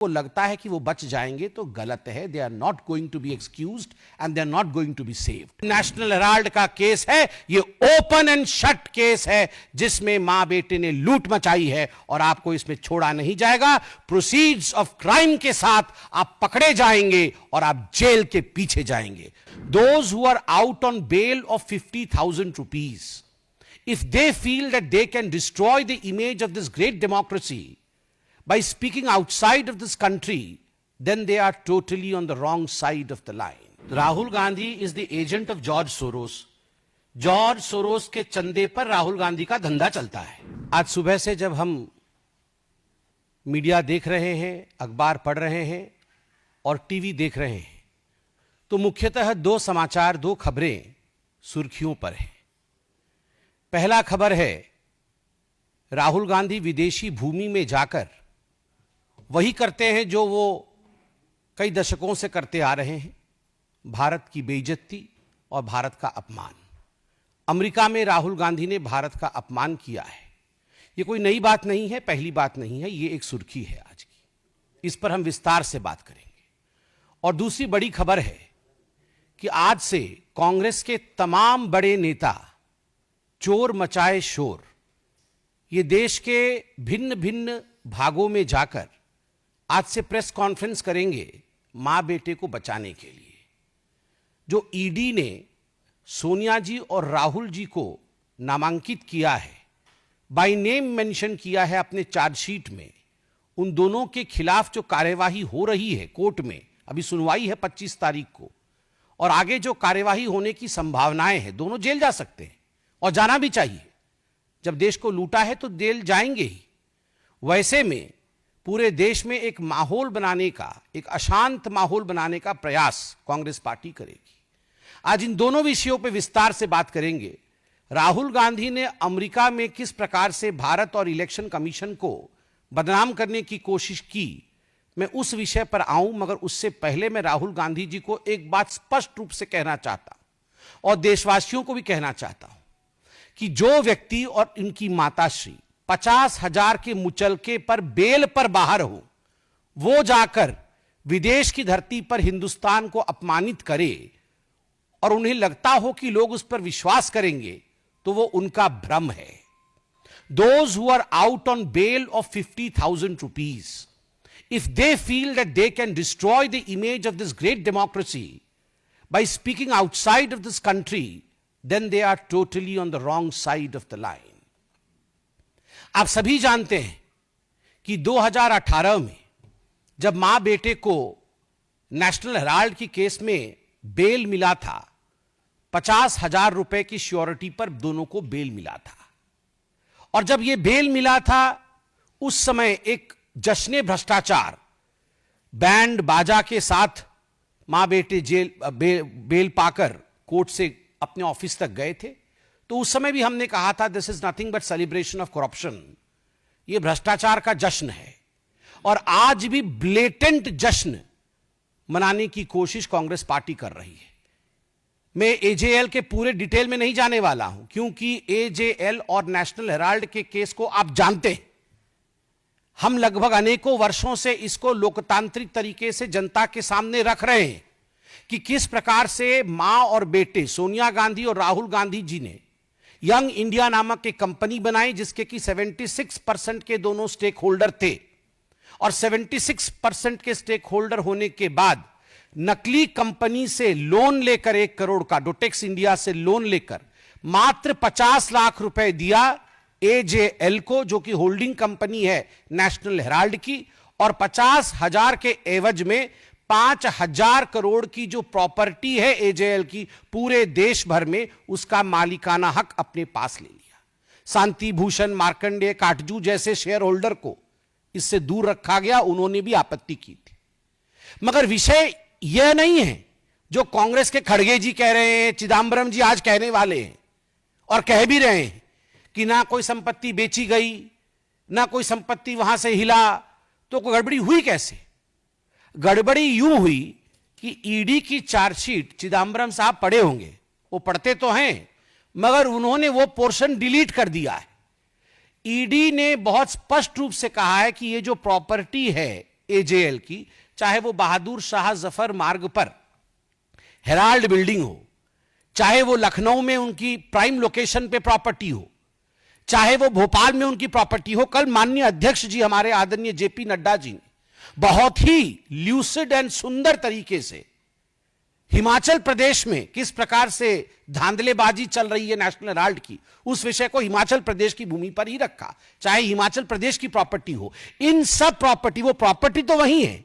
को लगता है कि वो बच जाएंगे तो गलत है। They are not going to be excused and they are not going to be saved. National Herald का केस है, ये ओपन एंड शट केस है जिसमें मां बेटे ने लूट मचाई है और आपको इसमें छोड़ा नहीं जाएगा। प्रोसीड्स ऑफ क्राइम के साथ आप पकड़े जाएंगे और आप जेल के पीछे जाएंगे। Those who are out on bail of 50,000 rupees, if they feel that they can destroy the image of this great democracy by speaking outside of this country, then they are totally on the wrong side of the line. Rahul Gandhi is the agent of George Soros. George Soros के चंदे पर राहुल गांधी का धंधा चलता है। आज सुबह से जब हम मीडिया देख रहे हैं, अखबार पढ़ रहे हैं और टीवी देख रहे हैं, तो मुख्यतः दो समाचार, दो खबरें सुर्खियों पर हैं। पहला खबर है, राहुल गांधी विदेशी भूमि में जाकर वही करते हैं जो वो कई दशकों से करते आ रहे हैं, भारत की बेइज्जती और भारत का अपमान। अमेरिका में राहुल गांधी ने भारत का अपमान किया है। ये कोई नई बात नहीं है, पहली बात नहीं है, ये एक सुर्खी है आज की। इस पर हम विस्तार से बात करेंगे। और दूसरी बड़ी खबर है कि आज से कांग्रेस के तमाम बड़े नेता चोर मचाए शोर, ये देश के भिन्न भिन्न भागों में जाकर आज से प्रेस कॉन्फ्रेंस करेंगे मां बेटे को बचाने के लिए। जो ईडी ने सोनिया जी और राहुल जी को नामांकित किया है, बाय नेम मेंशन किया है अपने चार्जशीट में, उन दोनों के खिलाफ जो कार्यवाही हो रही है कोर्ट में, अभी सुनवाई है 25 तारीख को, और आगे जो कार्यवाही होने की संभावनाएं हैं, दोनों जेल जा सकते हैं और जाना भी चाहिए। जब देश को लूटा है तो जेल जाएंगे ही। वैसे में पूरे देश में एक माहौल बनाने का, एक अशांत माहौल बनाने का प्रयास कांग्रेस पार्टी करेगी। आज इन दोनों विषयों पर विस्तार से बात करेंगे। राहुल गांधी ने अमेरिका में किस प्रकार से भारत और इलेक्शन कमीशन को बदनाम करने की कोशिश की, मैं उस विषय पर आऊं, मगर उससे पहले मैं राहुल गांधी जी को एक बात स्पष्ट रूप से कहना चाहता हूं और देशवासियों को भी कहना चाहता हूं कि जो व्यक्ति और इनकी माताश्री 50,000 के मुचलके पर बेल पर बाहर हो, वो जाकर विदेश की धरती पर हिंदुस्तान को अपमानित करे और उन्हें लगता हो कि लोग उस पर विश्वास करेंगे, तो वो उनका भ्रम है। Those who are out on bail of 50,000 rupees, if they feel that they can destroy the image of this great democracy by speaking outside of this country, then they are totally on the wrong side of the line. आप सभी जानते हैं कि 2018 में जब मां बेटे को नेशनल हेराल्ड की केस में बेल मिला था, 50,000 रुपए की श्योरिटी पर दोनों को बेल मिला था। और जब यह बेल मिला था, उस समय एक जश्न भ्रष्टाचार बैंड बाजा के साथ मां बेटे बेल पाकर कोर्ट से अपने ऑफिस तक गए थे। तो उस समय भी हमने कहा था, this is nothing but celebration of corruption, यह भ्रष्टाचार का जश्न है। और आज भी ब्लेटेंट जश्न मनाने की कोशिश कांग्रेस पार्टी कर रही है। मैं एजेएल के पूरे डिटेल में नहीं जाने वाला हूं, क्योंकि एजेएल और नेशनल हेराल्ड के केस को आप जानते हैं। हम लगभग अनेकों वर्षों से इसको लोकतांत्रिक तरीके से जनता के सामने रख रहे हैं कि किस प्रकार से मां और बेटे सोनिया गांधी और राहुल गांधी जी ने यंग इंडिया नामक एक कंपनी बनाई, जिसके कि 76% के दोनों स्टेक होल्डर थे। और 76% के स्टेक होल्डर होने के बाद नकली कंपनी से लोन लेकर 1 करोड़ का, डोटेक्स इंडिया से लोन लेकर मात्र 50 लाख रुपए दिया एजेएल को, जो कि होल्डिंग कंपनी है नेशनल हेराल्ड की, और 50,000 के एवज में 5,000 करोड़ की जो प्रॉपर्टी है एजेएल की, पूरे देश भर में उसका मालिकाना हक अपने पास ले लिया। शांति भूषण, मार्कंडेय, काटजू जैसे शेयर होल्डर को इससे दूर रखा गया, उन्होंने भी आपत्ति की थी। मगर विषय यह नहीं है जो कांग्रेस के खड़गे जी कह रहे हैं, चिदंबरम जी आज कहने वाले हैं और कह भी रहे हैं कि ना कोई संपत्ति बेची गई, ना कोई संपत्ति वहां से हिला। तो कोई गड़बड़ी हुई कैसे? गड़बड़ी यूं हुई कि ईडी की चार्जशीट चिदंबरम साहब पढ़े होंगे, वो पढ़ते तो हैं, मगर उन्होंने वो पोर्शन डिलीट कर दिया है। ईडी ने बहुत स्पष्ट रूप से कहा है कि ये जो प्रॉपर्टी है एजेएल की, चाहे वो बहादुर शाह जफर मार्ग पर हेराल्ड बिल्डिंग हो, चाहे वो लखनऊ में उनकी प्राइम लोकेशन पे प्रॉपर्टी हो, चाहे वो भोपाल में उनकी प्रॉपर्टी हो, कल माननीय अध्यक्ष जी हमारे आदरणीय जेपी नड्डा जी ने बहुत ही ल्यूसिड एंड सुंदर तरीके से हिमाचल प्रदेश में किस प्रकार से धांधलेबाजी चल रही है नेशनल हेराल्ड की, उस विषय को हिमाचल प्रदेश की भूमि पर ही रखा, चाहे हिमाचल प्रदेश की प्रॉपर्टी हो, इन सब प्रॉपर्टी, वो प्रॉपर्टी तो वही है,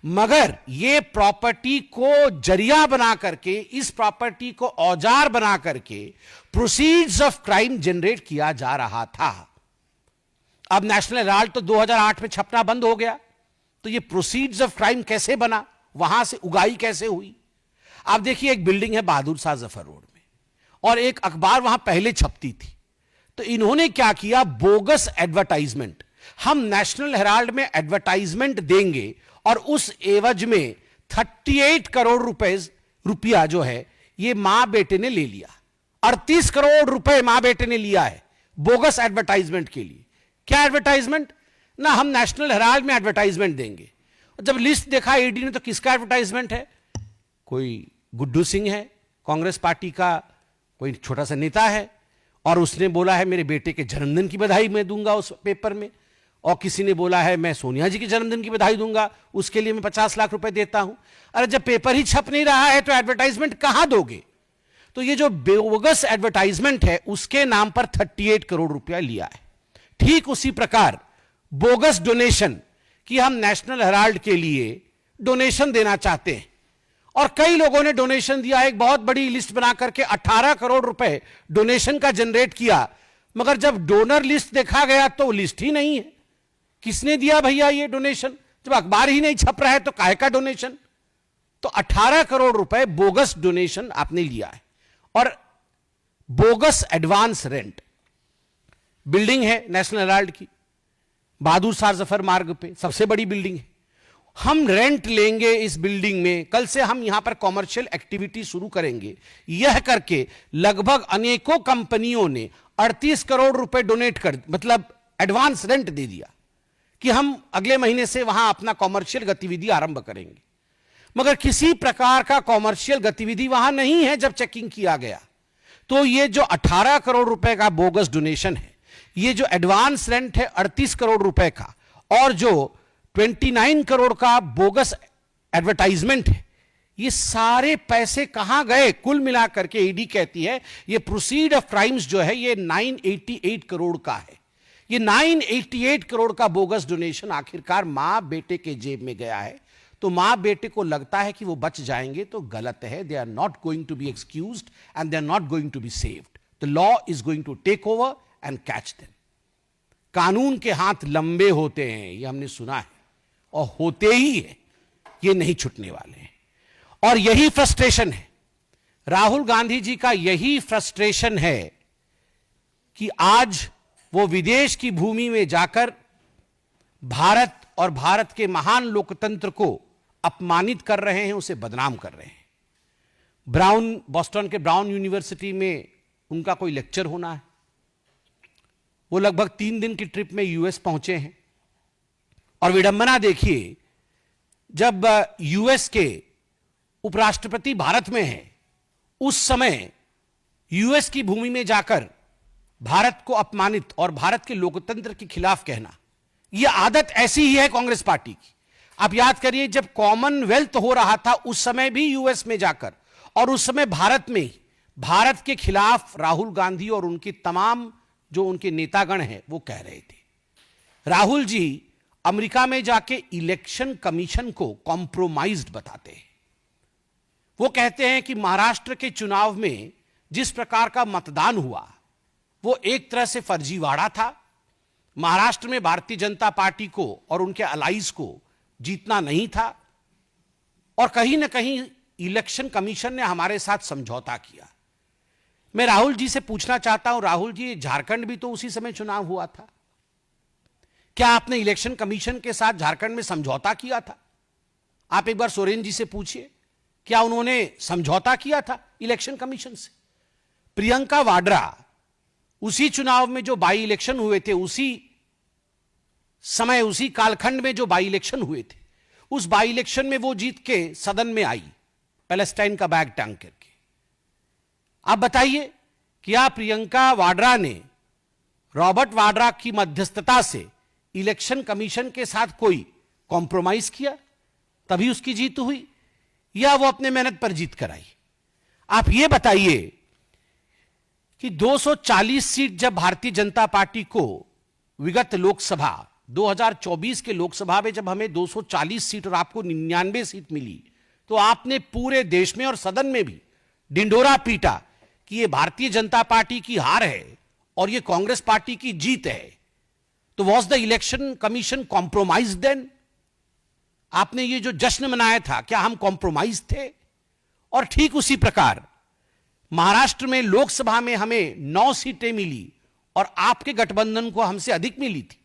मगर ये प्रॉपर्टी को जरिया बना करके, इस प्रॉपर्टी को औजार बना करके प्रोसीड्स ऑफ क्राइम जनरेट किया जा रहा था। अब नेशनल हेराल्ड तो 2008 में छपना बंद हो गया, तो ये प्रोसीड्स ऑफ क्राइम कैसे बना, वहां से उगाई कैसे हुई? आप देखिए, एक बिल्डिंग है बहादुर शाह जफर रोड में और एक अखबार वहां पहले छपती थी, तो इन्होंने क्या किया, बोगस एडवर्टाइजमेंट, हम नेशनल हेराल्ड में एडवर्टाइजमेंट देंगे और उस एवज में 38 करोड़ रुपया जो है ये मां बेटे ने ले लिया। 38 करोड़ रुपए मां बेटे ने लिया है बोगस एडवर्टाइजमेंट के लिए। क्या एडवर्टाइजमेंट? ना हम नेशनल हेराल्ड में एडवर्टाइजमेंट देंगे। जब लिस्ट देखा ईडी ने तो किसका एडवर्टाइजमेंट है? कोई गुड्डू सिंह है, कांग्रेस पार्टी का कोई छोटा सा नेता है, और उसने बोला है मेरे बेटे के जन्मदिन की बधाई मैं दूंगा उस पेपर में, और किसी ने बोला है मैं सोनिया जी के जन्मदिन की बधाई दूंगा, उसके लिए मैं 50 लाख रुपए देता हूं। अरे जब पेपर ही छप नहीं रहा है तो एडवर्टाइजमेंट कहां दोगे? तो ये जो बोगस एडवर्टाइजमेंट है उसके नाम पर 38 करोड़ रुपया लिया है। ठीक उसी प्रकार बोगस डोनेशन कि हम नेशनल हेराल्ड के लिए डोनेशन देना चाहते हैं और कई लोगों ने डोनेशन दिया, एक बहुत बड़ी लिस्ट बना करके 18 करोड़ रुपए डोनेशन का जनरेट किया, मगर जब डोनर लिस्ट देखा गया तो लिस्ट ही नहीं है। किसने दिया भैया ये डोनेशन? जब अखबार ही नहीं छप रहा है तो काहे का डोनेशन? तो 18 करोड़ रुपए बोगस डोनेशन आपने लिया है। और बोगस एडवांस रेंट, बिल्डिंग है नेशनल हेराल्ड की बहादुर शाह जफर मार्ग पे, सबसे बड़ी बिल्डिंग है, हम रेंट लेंगे इस बिल्डिंग में, कल से हम यहां पर कॉमर्शियल एक्टिविटी शुरू करेंगे, यह करके लगभग अनेकों कंपनियों ने 38 करोड़ रुपए डोनेट कर, मतलब एडवांस रेंट दे दिया कि हम अगले महीने से वहां अपना कॉमर्शियल गतिविधि आरंभ करेंगे। मगर किसी प्रकार का कॉमर्शियल गतिविधि वहां नहीं है। जब चेकिंग किया गया तो ये जो 18 करोड़ रुपए का बोगस डोनेशन है, ये जो एडवांस रेंट है 38 करोड़ रुपए का, और जो 29 करोड़ का बोगस एडवर्टाइजमेंट है, ये सारे पैसे कहां गए? कुल मिलाकर के ईडी कहती है ये प्रोसीड ऑफ क्राइम्स जो है ये 988 करोड़ का है। ये 988 करोड़ का बोगस डोनेशन आखिरकार मां बेटे के जेब में गया है। तो मां बेटे को लगता है कि वो बच जाएंगे, तो गलत है। They are not going to be excused and they are not going to be saved. The law is going to take over and catch them. कानून के हाथ लंबे होते हैं, ये हमने सुना है, और होते ही है, ये नहीं छूटने वाले हैं। और यही फ्रस्ट्रेशन है, राहुल गांधी जी का यही फ्रस्ट्रेशन है कि आज वो विदेश की भूमि में जाकर भारत और भारत के महान लोकतंत्र को अपमानित कर रहे हैं, उसे बदनाम कर रहे हैं। बॉस्टन के ब्राउन यूनिवर्सिटी में उनका कोई लेक्चर होना है, वो लगभग 3 दिन की ट्रिप में यूएस पहुंचे हैं। और विडंबना देखिए, जब यूएस के उपराष्ट्रपति भारत में हैं, उस समय यूएस की भूमि में जाकर भारत को अपमानित और भारत के लोकतंत्र के खिलाफ कहना, यह आदत ऐसी ही है कांग्रेस पार्टी की। आप याद करिए, जब कॉमनवेल्थ हो रहा था उस समय भी यूएस में जाकर, और उस समय भारत में ही भारत के खिलाफ राहुल गांधी और उनकी तमाम जो उनके नेतागण हैं वो कह रहे थे। राहुल जी अमेरिका में जाके इलेक्शन कमीशन को कॉम्प्रोमाइज्ड बताते हैं। वो कहते हैं कि महाराष्ट्र के चुनाव में जिस प्रकार का मतदान हुआ वो एक तरह से फर्जीवाड़ा था। महाराष्ट्र में भारतीय जनता पार्टी को और उनके अलाइज को जीतना नहीं था, और कहीं ना कहीं इलेक्शन कमीशन ने हमारे साथ समझौता किया। मैं राहुल जी से पूछना चाहता हूं, राहुल जी, झारखंड भी तो उसी समय चुनाव हुआ था, क्या आपने इलेक्शन कमीशन के साथ झारखंड में समझौता किया था? आप एक बार सोरेन जी से पूछिए, क्या उन्होंने समझौता किया था इलेक्शन कमीशन से? प्रियंका वाड्रा, उसी चुनाव में जो बाई इलेक्शन हुए थे, उसी समय उसी कालखंड में जो बाई इलेक्शन हुए थे, उस बाई इलेक्शन में वो जीत के सदन में आई, पैलेस्टाइन का बैग टांग करके। आप बताइए, क्या प्रियंका वाड्रा ने रॉबर्ट वाड्रा की मध्यस्थता से इलेक्शन कमीशन के साथ कोई कॉम्प्रोमाइज किया तभी उसकी जीत हुई, या वो अपने मेहनत पर जीत कर आई? आप ये बताइए कि 240 सीट जब भारतीय जनता पार्टी को विगत लोकसभा 2024 के लोकसभा में जब हमें 240 सीट और आपको 99 सीट मिली, तो आपने पूरे देश में और सदन में भी डिंडोरा पीटा कि ये भारतीय जनता पार्टी की हार है और ये कांग्रेस पार्टी की जीत है। तो was the election commission compromise then? आपने ये जो जश्न मनाया था, क्या हम कॉम्प्रोमाइज थे? और ठीक उसी प्रकार महाराष्ट्र में लोकसभा में हमें 9 सीटें मिली और आपके गठबंधन को हमसे अधिक मिली थी।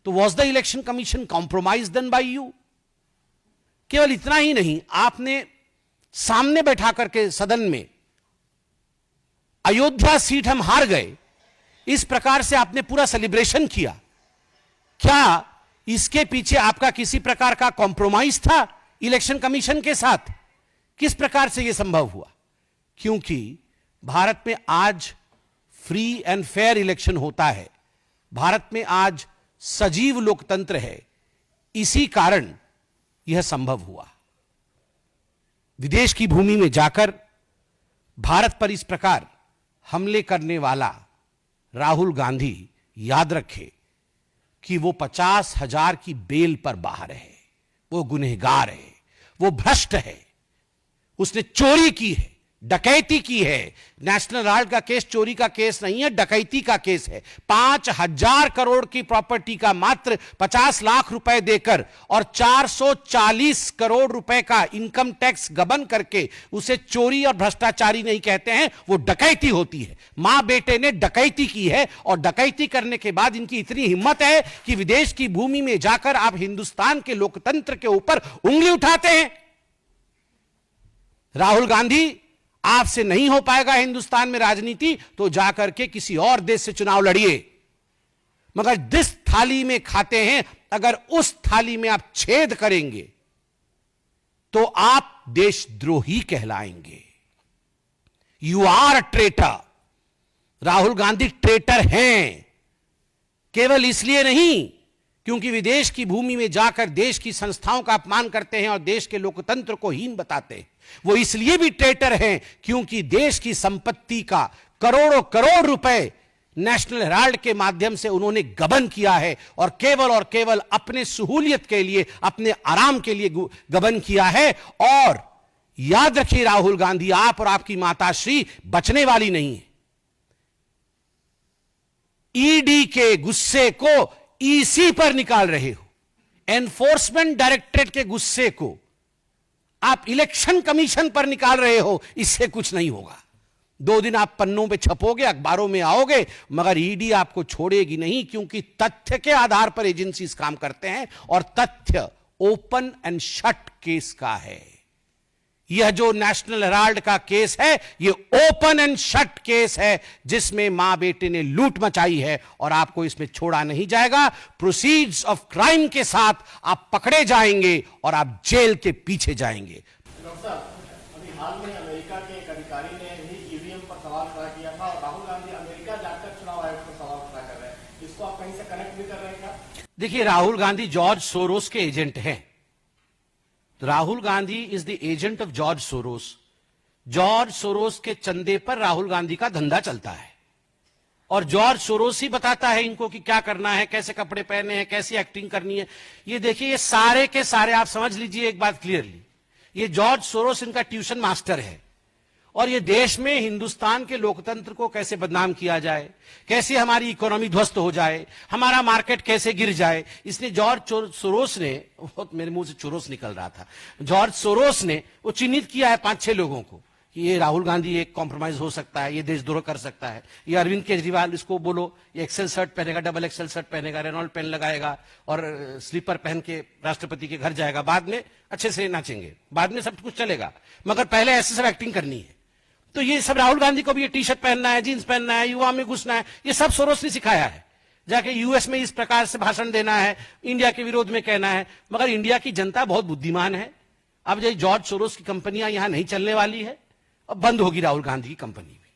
तो was the election commission compromise then by you? केवल इतना ही नहीं, आपने सामने बैठा करके सदन में अयोध्या सीट हम हार गए, इस प्रकार से आपने पूरा सेलिब्रेशन किया। क्या इसके पीछे आपका किसी प्रकार का कॉम्प्रोमाइज था इलेक्शन कमीशन के साथ? किस प्रकार से यह संभव हुआ? क्योंकि भारत में आज फ्री एंड फेयर इलेक्शन होता है, भारत में आज सजीव लोकतंत्र है, इसी कारण यह संभव हुआ। विदेश की भूमि में जाकर भारत पर इस प्रकार हमले करने वाला राहुल गांधी याद रखे कि वो 50,000 की बेल पर बाहर है, वो गुनहगार है, वो भ्रष्ट है, उसने चोरी की है, डकैती की है। नेशनल हेराल्ड का केस चोरी का केस नहीं है, डकैती का केस है। 5,000 करोड़ की प्रॉपर्टी का मात्र 50 लाख रुपए देकर और 440 करोड़ रुपए का इनकम टैक्स गबन करके उसे चोरी और भ्रष्टाचारी नहीं कहते हैं, वो डकैती होती है। मां बेटे ने डकैती की है और डकैती करने के बाद इनकी इतनी हिम्मत है कि विदेश की भूमि में जाकर आप हिंदुस्तान के लोकतंत्र के ऊपर उंगली उठाते हैं। राहुल गांधी, आपसे नहीं हो पाएगा हिंदुस्तान में राजनीति, तो जाकर के किसी और देश से चुनाव लड़िए, मगर जिस थाली में खाते हैं अगर उस थाली में आप छेद करेंगे तो आप देशद्रोही कहलाएंगे। You are a traitor. Rahul Gandhi traitor हैं, केवल इसलिए नहीं क्योंकि विदेश की भूमि में जाकर देश की संस्थाओं का अपमान करते हैं और देश के लोकतंत्र को हीन बताते हैं। वो इसलिए भी ट्रेटर हैं क्योंकि देश की संपत्ति का करोड़ों करोड़ रुपए नेशनल हेराल्ड के माध्यम से उन्होंने गबन किया है और केवल अपने सहूलियत के लिए, अपने आराम के लिए गबन किया है। और याद रखिए राहुल गांधी, आप और आपकी माताश्री बचने वाली नहीं है। ईडी के गुस्से को ईसी पर निकाल रहे हो, एनफोर्समेंट डायरेक्टरेट के गुस्से को आप इलेक्शन कमीशन पर निकाल रहे हो। इससे कुछ नहीं होगा। 2 दिन आप पन्नों पे छपोगे, अखबारों में आओगे, मगर ईडी आपको छोड़ेगी नहीं, क्योंकि तथ्य के आधार पर एजेंसीज काम करते हैं और तथ्य ओपन एंड शट केस का है। यह जो नेशनल हेराल्ड का केस है, यह ओपन एंड शट केस है जिसमें मां बेटे ने लूट मचाई है और आपको इसमें छोड़ा नहीं जाएगा। प्रोसीड्स ऑफ क्राइम के साथ आप पकड़े जाएंगे और आप जेल के पीछे जाएंगे। डॉक्टर साहब, अभी हाल में अमेरिका के एक अधिकारी ने भी ईवीएम पर सवाल खड़ा किया था और राहुल गांधी अमेरिका जाकर चुनाव आयोग पर सवाल खड़ा कर रहे हैं। इसको आप कहीं से कनेक्ट भी कर रहे हैं क्या? देखिए, राहुल गांधी जॉर्ज सोरोस के एजेंट हैं। Rahul Gandhi is the agent of George Soros. George Soros के चंदे पर राहुल गांधी का धंधा चलता है और जॉर्ज सोरोस ही बताता है इनको कि क्या करना है, कैसे कपड़े पहने हैं, कैसी एक्टिंग करनी है। ये देखिए, ये सारे के सारे आप समझ लीजिए एक बात क्लियरली, ये जॉर्ज सोरोस इनका ट्यूशन मास्टर है और ये देश में हिंदुस्तान के लोकतंत्र को कैसे बदनाम किया जाए, कैसे हमारी इकोनॉमी ध्वस्त हो जाए, हमारा मार्केट कैसे गिर जाए, इसने जॉर्ज सोरोस ने, बहुत मेरे मुंह से चोरोस निकल रहा था, जॉर्ज सोरोस ने वो चिन्हित किया है 5-6 लोगों को कि ये राहुल गांधी एक कॉम्प्रोमाइज हो सकता है, ये देशद्रोह कर सकता है। ये अरविंद केजरीवाल, इसको बोलो ये एक्सेल शर्ट पहनेगा, डबल एक्सेल शर्ट पहनेगा, रेनॉल्ड पेन लगाएगा और स्लीपर पहन के राष्ट्रपति के घर जाएगा, बाद में अच्छे से नाचेंगे, बाद में सब कुछ चलेगा, मगर पहले ऐसे सब एक्टिंग करनी है। तो ये सब राहुल गांधी को भी ये टी शर्ट पहनना है, जींस पहनना है, युवा में घुसना है, ये सब सोरोस ने सिखाया है। जाके यूएस में इस प्रकार से भाषण देना है, इंडिया के विरोध में कहना है। मगर इंडिया की जनता बहुत बुद्धिमान है। अब जो जॉर्ज सोरोस की कंपनियां यहां नहीं चलने वाली है, अब बंद होगी राहुल गांधी की कंपनी भी।